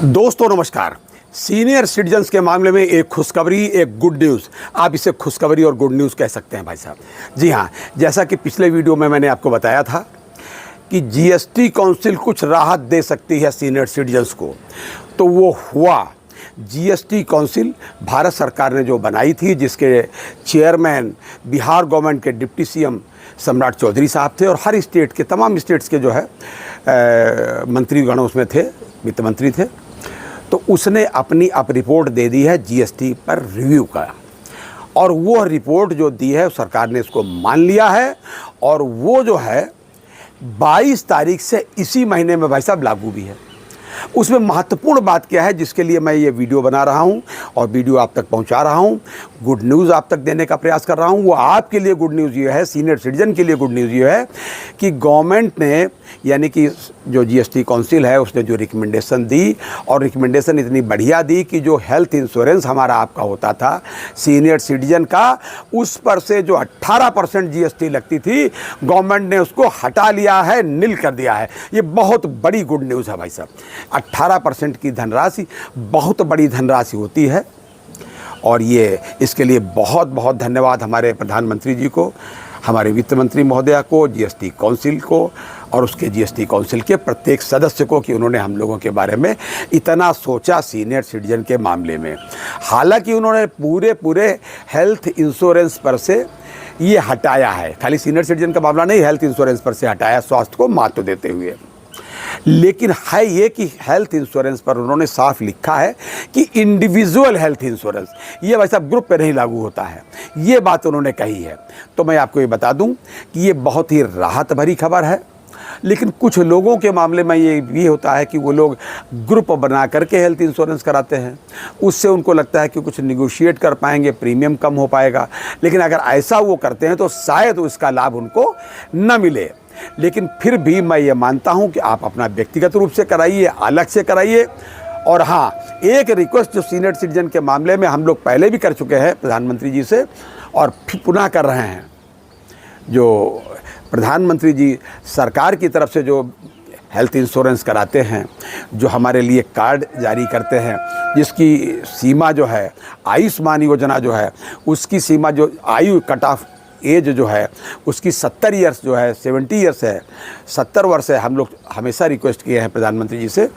दोस्तों नमस्कार। Senior citizens के मामले में एक खुशखबरी, एक गुड न्यूज़। आप इसे खुशखबरी और गुड न्यूज़ कह सकते हैं भाई साहब। जी हाँ, जैसा कि पिछले वीडियो में मैंने आपको बताया था कि जीएसटी काउंसिल कुछ राहत दे सकती है सीनियर सिटीजन्स को, तो वो हुआ। जीएसटी काउंसिल भारत सरकार ने जो बनाई थी, जिसके चेयरमैन बिहार गवर्नमेंट के डिप्टी सीएम सम्राट चौधरी साहब थे, और हर स्टेट के, तमाम स्टेट्स के जो है मंत्रीगण उसमें थे, वित्त मंत्री थे। तो उसने अपनी अब रिपोर्ट दे दी है जीएसटी पर रिव्यू का, और वो रिपोर्ट जो दी है सरकार ने इसको मान लिया है, और वो जो है 22 तारीख से इसी महीने में भाई साहब लागू भी है। उसमें महत्वपूर्ण बात क्या है, जिसके लिए मैं ये वीडियो बना रहा हूँ और वीडियो आप तक पहुँचा रहा हूँ, गुड न्यूज़ आप तक देने का प्रयास कर रहा हूँ। वो आपके लिए गुड न्यूज़ ये है, सीनियर सिटीजन के लिए गुड न्यूज़ ये है कि गवर्नमेंट ने, यानी कि जो जीएसटी काउंसिल है, उसने जो रिकमेंडेशन दी, और रिकमेंडेशन इतनी बढ़िया दी कि जो हेल्थ इंश्योरेंस हमारा आपका होता था सीनियर सिटीजन का, उस पर से जो 18% जीएसटी लगती थी, गवर्नमेंट ने उसको हटा लिया है, निल कर दिया है। ये बहुत बड़ी गुड न्यूज़ है भाई साहब। 18% की धनराशि बहुत बड़ी धनराशि होती है, और ये इसके लिए बहुत बहुत धन्यवाद हमारे प्रधानमंत्री जी को, हमारे वित्त मंत्री महोदया को, जीएसटी काउंसिल को, और उसके जीएसटी काउंसिल के प्रत्येक सदस्य को कि उन्होंने हम लोगों के बारे में इतना सोचा सीनियर सिटीजन के मामले में। हालांकि उन्होंने पूरे हेल्थ इंश्योरेंस पर से ये हटाया है, खाली सीनियर सिटीजन का मामला नहीं, हेल्थ इंश्योरेंस पर से हटाया, स्वास्थ्य को महत्व देते हुए। लेकिन है ये कि हेल्थ इंश्योरेंस पर उन्होंने साफ लिखा है कि इंडिविजुअल हेल्थ इंश्योरेंस, ये वैसा ग्रुप पे नहीं लागू होता है, ये बात उन्होंने कही है। तो मैं आपको ये बता दूं कि ये बहुत ही राहत भरी खबर है। लेकिन कुछ लोगों के मामले में ये भी होता है कि वो लोग ग्रुप बना करके हेल्थ इंश्योरेंस कराते हैं, उससे उनको लगता है कि कुछ निगोशिएट कर पाएंगे, प्रीमियम कम हो पाएगा। लेकिन अगर ऐसा वो करते हैं तो शायद उसका लाभ उनको न मिले। लेकिन फिर भी मैं ये मानता हूं कि आप अपना व्यक्तिगत रूप से कराइए, अलग से कराइए। और हाँ, एक रिक्वेस्ट जो सीनियर सिटीजन के मामले में हम लोग पहले भी कर चुके हैं प्रधानमंत्री जी से, और फिर पुनः कर रहे हैं। जो प्रधानमंत्री जी सरकार की तरफ से जो हेल्थ इंश्योरेंस कराते हैं, जो हमारे लिए कार्ड जारी करते हैं, जिसकी सीमा जो है, आयुष्मान योजना जो है, उसकी सीमा जो आयु कट ऑफ एज जो है उसकी 70 ईयर्स जो है, 70 ईयर्स है, 70 वर्ष है। हम लोग हमेशा रिक्वेस्ट किए हैं प्रधानमंत्री जी से,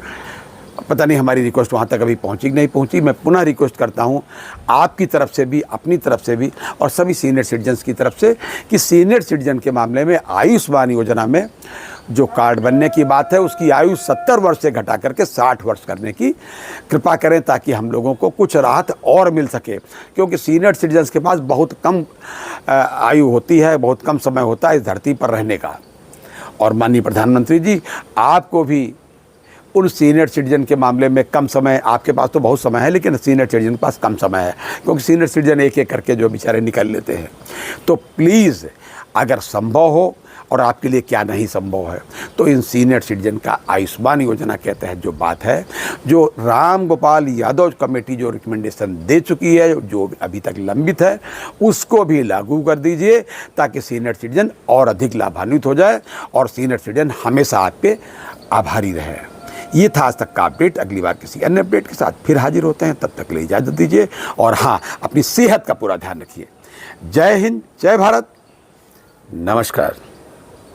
पता नहीं हमारी रिक्वेस्ट वहाँ तक अभी पहुँची कि नहीं पहुँची। मैं पुनः रिक्वेस्ट करता हूँ आपकी तरफ से भी, अपनी तरफ से भी, और सभी सीनियर सिटीजन्स की तरफ से कि सीनियर सिटीजन के मामले में आयुष्मान योजना में जो कार्ड बनने की बात है, उसकी आयु 70 वर्ष से घटा करके 60 वर्ष करने की कृपा करें, ताकि हम लोगों को कुछ राहत और मिल सके। क्योंकि सीनियर सिटीजन्स के पास बहुत कम आयु होती है, बहुत कम समय होता है इस धरती पर रहने का। और माननीय प्रधानमंत्री जी, आपको भी उन सीनियर सिटीजन के मामले में कम समय, आपके पास तो बहुत समय है, लेकिन सीनियर सिटीजन के पास कम समय है, क्योंकि सीनियर सिटीजन एक एक करके जो बेचारे निकल लेते हैं। तो प्लीज़, अगर संभव हो, और आपके लिए क्या नहीं संभव है, तो इन सीनियर सिटीजन का आयुष्मान योजना के तहत जो बात है, जो राम गोपाल यादव कमेटी जो रिकमेंडेशन दे चुकी है, जो अभी तक लंबित है, उसको भी लागू कर दीजिए, ताकि सीनियर सिटीजन और अधिक लाभान्वित हो जाए, और सीनियर सिटीजन हमेशा आप पे आभारी रहे। ये था आज तक का अपडेट। अगली बार किसी अन्य अपडेट के साथ फिर हाजिर होते हैं, तब तक के लिए इजाज़त दीजिए। और हाँ, अपनी सेहत का पूरा ध्यान रखिए। जय हिंद, जय भारत, नमस्कार।